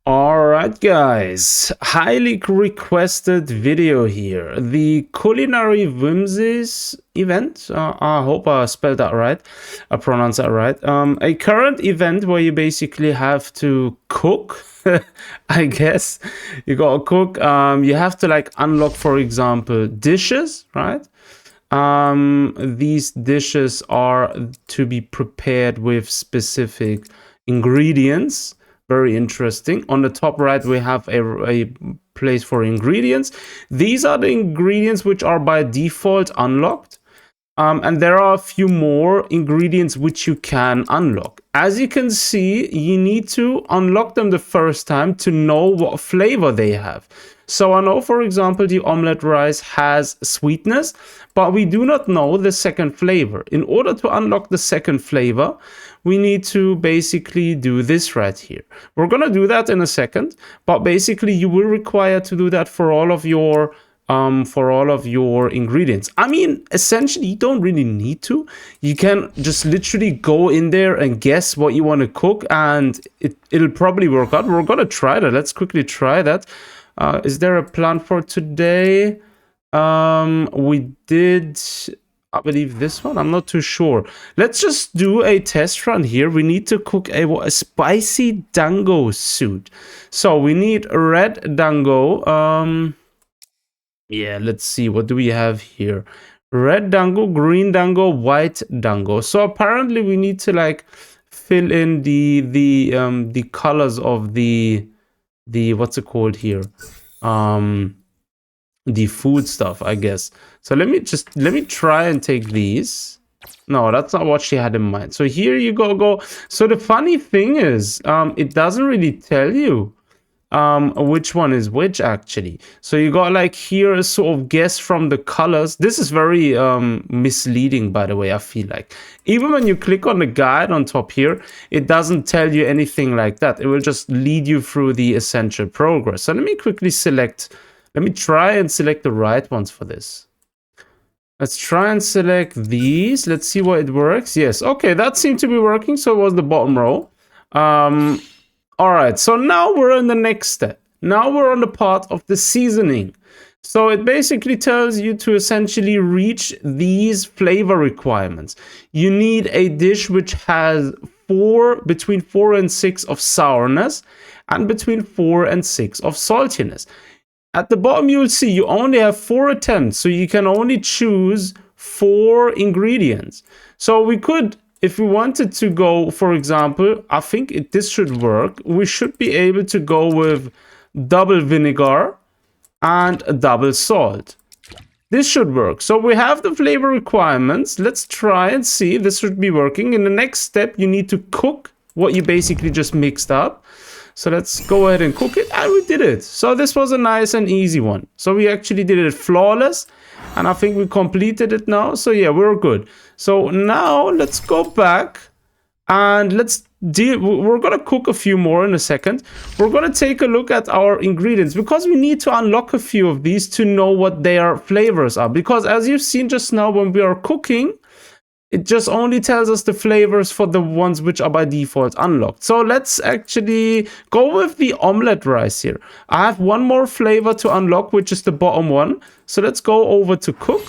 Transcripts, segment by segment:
Alright guys, highly requested video here. The Culinary Whimsies event, I hope I spelled that right, I pronounced that right. A current event where you basically have to cook, I guess. You gotta cook, you have to like unlock, for example, dishes, right? These dishes are to be prepared with specific ingredients. Very interesting. On the top right, we have a place for ingredients. These are the ingredients which are by default unlocked. And there are a few more ingredients which you can unlock. As you can see, you need to unlock them the first time to know what flavor they have. So I know, for example, the omelette rice has sweetness, but we do not know the second flavor. In order to unlock the second flavor, we need to basically do this right here. We're going to do that in a second, but basically you will require to do that for all of your ingredients. I mean, essentially, you don't really need to. You can just literally go in there and guess what you want to cook, and it'll probably work out. We're gonna try that. Let's quickly try that. Is there a plan for today? We did, I believe, this one. I'm not too sure. Let's just do a test run here. We need to cook a spicy dango soup. So we need red dango. Yeah, let's see. What do we have here? Red dango, green dango, white dango. So apparently we need to like fill in the colors of the what's it called here? The food stuff, I guess. So let me try and take these. No, that's not what she had in mind. So here you go. So the funny thing is, it doesn't really tell you which one is which actually. So you got like here a sort of guess from the colors. This is very misleading, by the way. I feel like even when you click on the guide on top here, it doesn't tell you anything like that. It will just lead you through the essential progress. So let me quickly select, let me try and select the right ones for this. Let's try and select these. Let's see what it works. Yes, okay, that seemed to be working. So it was the bottom row. All right, so now we're in the next step. Now we're on the part of the seasoning. So it basically tells you to essentially reach these flavor requirements. You need a dish which has between 4 and 6 of sourness and between 4 and 6 of saltiness. At the bottom, you'll see you only have 4 attempts, so you can only choose 4 ingredients. So we could, if we wanted to go, for example, I think this should work. We should be able to go with double vinegar and double salt. This should work. So we have the flavor requirements. Let's try and see. This should be working. In the next step, you need to cook what you basically just mixed up. So let's go ahead and cook it. And we did it. So this was a nice and easy one. So we actually did it flawless. And I think we completed it now. So yeah, we're good. So now let's go back and let's we're going to cook a few more in a second. We're going to take a look at our ingredients because we need to unlock a few of these to know what their flavors are. Because as you've seen just now, when we are cooking, it just only tells us the flavors for the ones which are by default unlocked. So let's actually go with the omelette rice here. I have one more flavor to unlock, which is the bottom one. So let's go over to cook.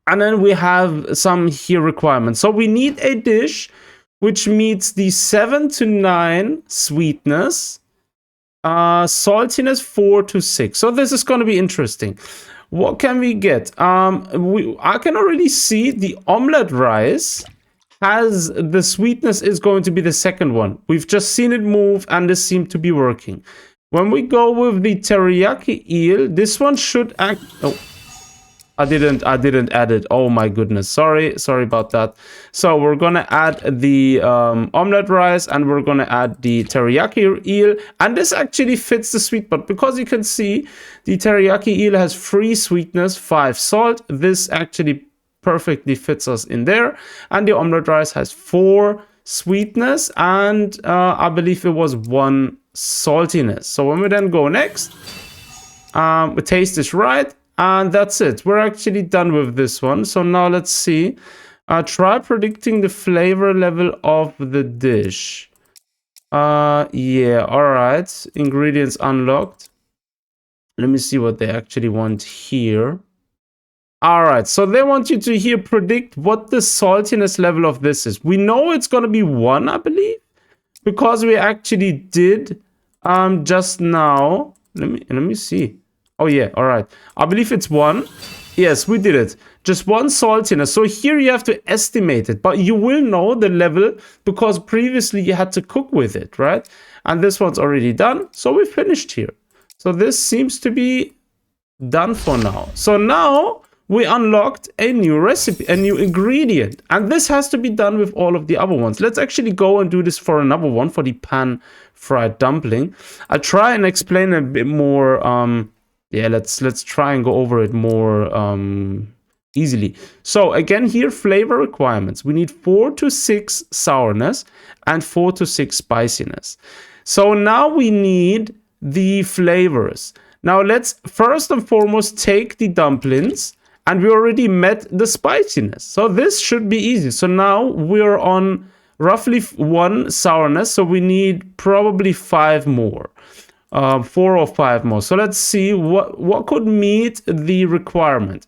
And then we have some here requirements. So we need a dish which meets the 7 to 9 sweetness, saltiness 4 to 6. So this is going to be interesting. What can we get? I can already see the omelette rice has the sweetness is going to be the second one. We've just seen it move and this seemed to be working. When we go with the teriyaki eel, this one should act. Oh, I didn't add it. Oh my goodness. Sorry about that. So we're gonna add the omelette rice and we're gonna add the teriyaki eel, and this actually fits the sweet spot because you can see the teriyaki eel has 3 sweetness, 5 salt. This actually perfectly fits us in there, and the omelette rice has 4 sweetness and I believe it was 1 saltiness. So when we then go next, we taste this right. And that's it. We're actually done with this one. So now let's see. Try predicting the flavor level of the dish. Yeah, all right. Ingredients unlocked. Let me see what they actually want here. All right, so they want you to here predict what the saltiness level of this is. We know it's going to be 1, I believe, because we actually did just now. Let me see. Oh yeah, all right. I believe it's 1. Yes, we did it. Just 1 saltiness. So here you have to estimate it, but you will know the level because previously you had to cook with it, right? And this one's already done, so we finished here. So this seems to be done for now. So now we unlocked a new recipe, a new ingredient, and this has to be done with all of the other ones. Let's actually go and do this for another one, for the pan fried dumpling. I'll try and explain a bit more. Yeah, let's try and go over it more easily. So again, here flavor requirements. We need 4 to 6 sourness and 4 to 6 spiciness. So now we need the flavors. Now let's first and foremost take the dumplings, and we already met the spiciness. So this should be easy. So now we're on roughly 1 sourness, so we need probably 5 more. 4 or 5 more. So let's see what could meet the requirement.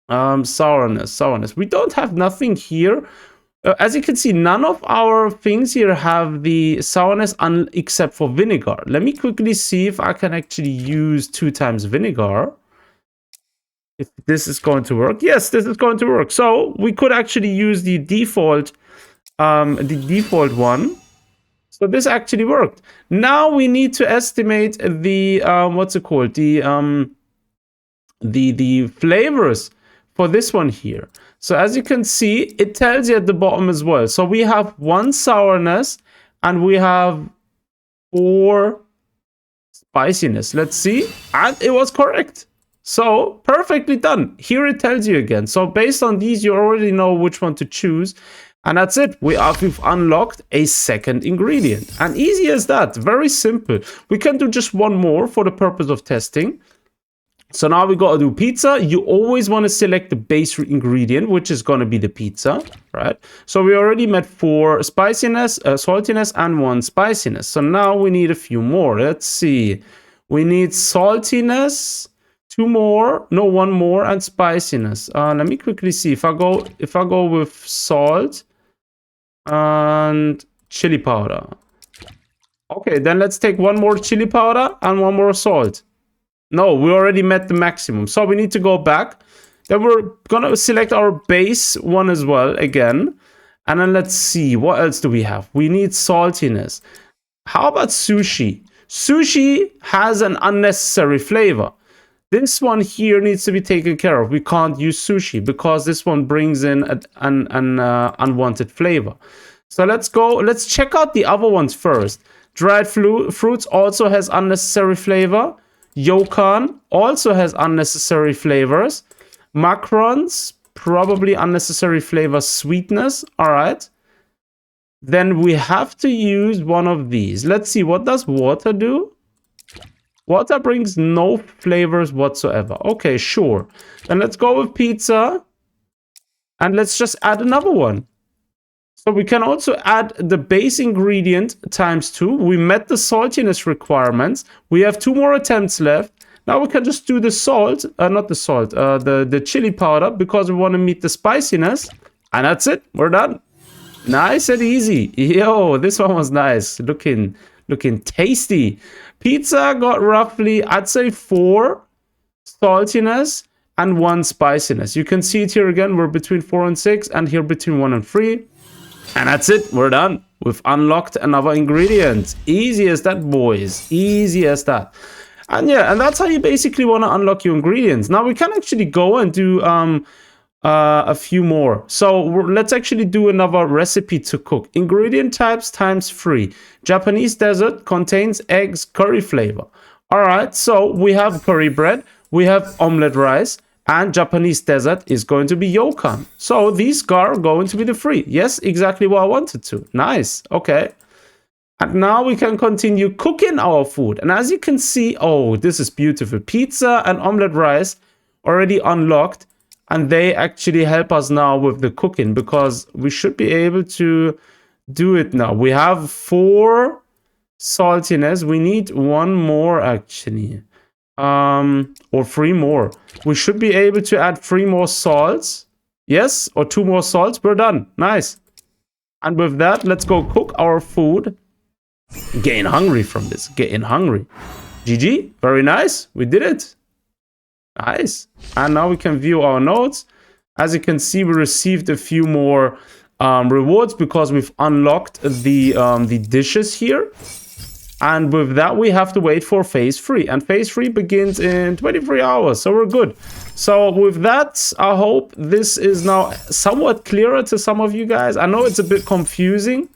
Sourness. We don't have nothing here. As you can see, none of our things here have the sourness except for vinegar. Let me quickly see if I can actually use 2 times vinegar. If this is going to work. Yes, this is going to work. So we could actually use the default one. So this actually worked. Now we need to estimate the what's it called? The flavors for this one here. So as you can see, it tells you at the bottom as well. So we have 1 sourness and we have 4 spiciness. Let's see. And it was correct. So perfectly done. Here it tells you again. So based on these, you already know which one to choose. And that's it. We've unlocked a second ingredient. And easy as that. Very simple. We can do just 1 more for the purpose of testing. So now we got to do pizza. You always want to select the base ingredient, which is going to be the pizza, right? So we already met 4 spiciness, saltiness, and 1 spiciness. So now we need a few more. Let's see. We need saltiness, 2 more, no, 1 more, and spiciness. Let me quickly see if I go with salt and chili powder. Okay, then let's take 1 more chili powder and 1 more salt. No, we already met the maximum. So we need to go back. Then we're going to select our base one as well again. And then let's see. What else do we have? We need saltiness. How about sushi? Sushi has an unnecessary flavor. This one here needs to be taken care of. We can't use sushi because this one brings in an unwanted flavor. So let's go. Let's check out the other ones first. Dried fruits also has unnecessary flavor. Yokan also has unnecessary flavors. Macarons, probably unnecessary flavor, sweetness. All right. Then we have to use one of these. Let's see, what does water do? Water brings no flavors whatsoever. Okay, sure. Then let's go with pizza. And let's just add another one. So we can also add the base ingredient times 2. We met the saltiness requirements. We have 2 more attempts left. Now we can just do the salt, not the salt, the chili powder, because we want to meet the spiciness. And that's it. We're done. Nice and easy. Yo, this one was nice. Looking tasty. Pizza got roughly, I'd say 4 saltiness and 1 spiciness. You can see it here again. We're between 4 and 6, and here between 1 and 3. And that's it. We're done. We've unlocked another ingredient. Easy as that, boys. Easy as that. And yeah, and that's how you basically want to unlock your ingredients. Now we can actually go and do a few more. So let's actually do another recipe to cook. Ingredient types times 3. Japanese dessert contains eggs, curry flavor. All right, so we have curry bread, we have omelette rice, and Japanese dessert is going to be yokan. So these are going to be the 3. Yes, exactly what I wanted to. Nice. Okay. And now we can continue cooking our food. And as you can see, oh, this is beautiful. Pizza and omelette rice already unlocked. And they actually help us now with the cooking, because we should be able to do it now. We have 4 saltiness. We need 1 more actually. Or 3 more. We should be able to add 3 more salts. Yes, or 2 more salts. We're done. Nice. And with that, let's go cook our food. Getting hungry from this. Getting hungry. GG. Very nice. We did it. Nice. And now we can view our notes. As you can see, we received a few more rewards because we've unlocked the dishes here. And with that, we have to wait for phase 3. And phase 3 begins in 23 hours. So we're good. So with that, I hope this is now somewhat clearer to some of you guys. I know it's a bit confusing,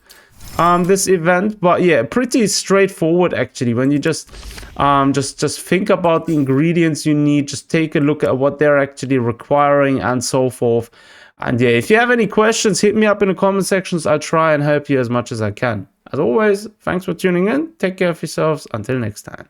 this event, but yeah, pretty straightforward actually. When you just think about the ingredients you need, just take a look at what they're actually requiring and so forth. And yeah, if you have any questions, hit me up in the comment sections. I'll try and help you as much as I can. As always, thanks for tuning in. Take care of yourselves. Until next time.